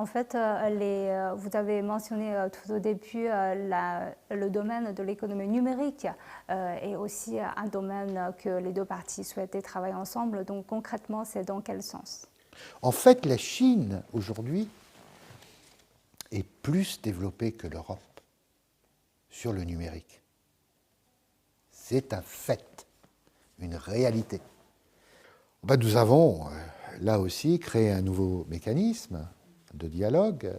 fait, vous avez mentionné tout au début le domaine de l'économie numérique est aussi un domaine que les deux parties souhaitaient travailler ensemble. Donc concrètement, c'est dans quel sens? En fait, la Chine, aujourd'hui, est plus développée que l'Europe sur le numérique. C'est un fait, une réalité. Nous avons, là aussi, créé un nouveau mécanisme de dialogue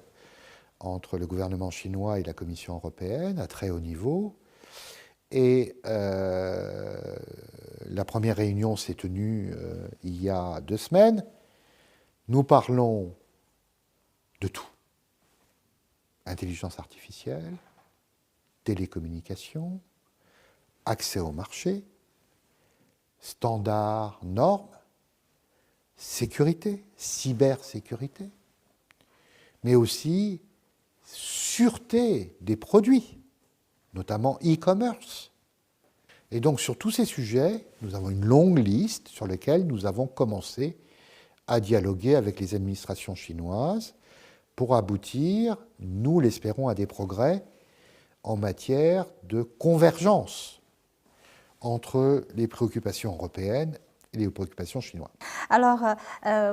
entre le gouvernement chinois et la Commission européenne à très haut niveau. Et la première réunion s'est tenue il y a 2 semaines. Nous parlons de tout. Intelligence artificielle, télécommunications, accès au marché, standards, normes, sécurité, cybersécurité, mais aussi sûreté des produits, notamment e-commerce. Et donc sur tous ces sujets, nous avons une longue liste sur laquelle nous avons commencé à dialoguer avec les administrations chinoises pour aboutir, nous l'espérons, à des progrès en matière de convergence entre les préoccupations européennes et les préoccupations chinoises. Alors,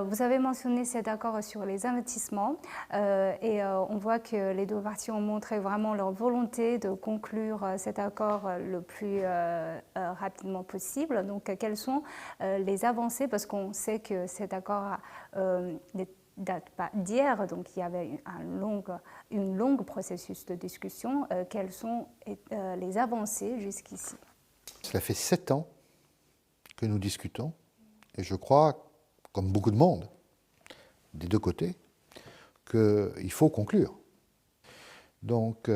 vous avez mentionné cet accord sur les investissements et on voit que les deux parties ont montré vraiment leur volonté de conclure cet accord le plus rapidement possible. Donc, quelles sont les avancées? Parce qu'on sait que cet accord ne date pas d'hier, donc il y avait une longue processus de discussion. Quelles sont les avancées jusqu'ici? Cela fait 7 ans que nous discutons. Et je crois, comme beaucoup de monde, des deux côtés, qu'il faut conclure. Donc,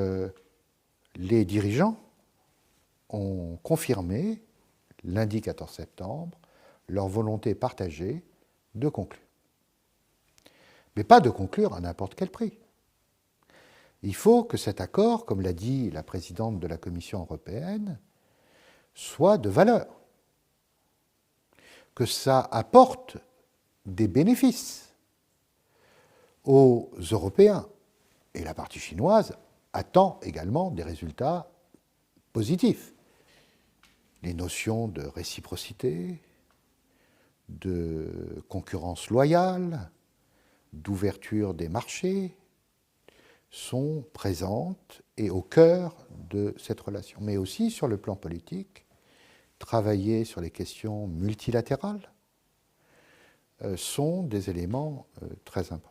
les dirigeants ont confirmé, lundi 14 septembre, leur volonté partagée de conclure. Mais pas de conclure à n'importe quel prix. Il faut que cet accord, comme l'a dit la présidente de la Commission européenne, soit de valeur. Que ça apporte des bénéfices aux Européens. Et la partie chinoise attend également des résultats positifs. Les notions de réciprocité, de concurrence loyale, d'ouverture des marchés sont présentes et au cœur de cette relation. Mais aussi sur le plan politique, travailler sur les questions multilatérales sont des éléments très importants.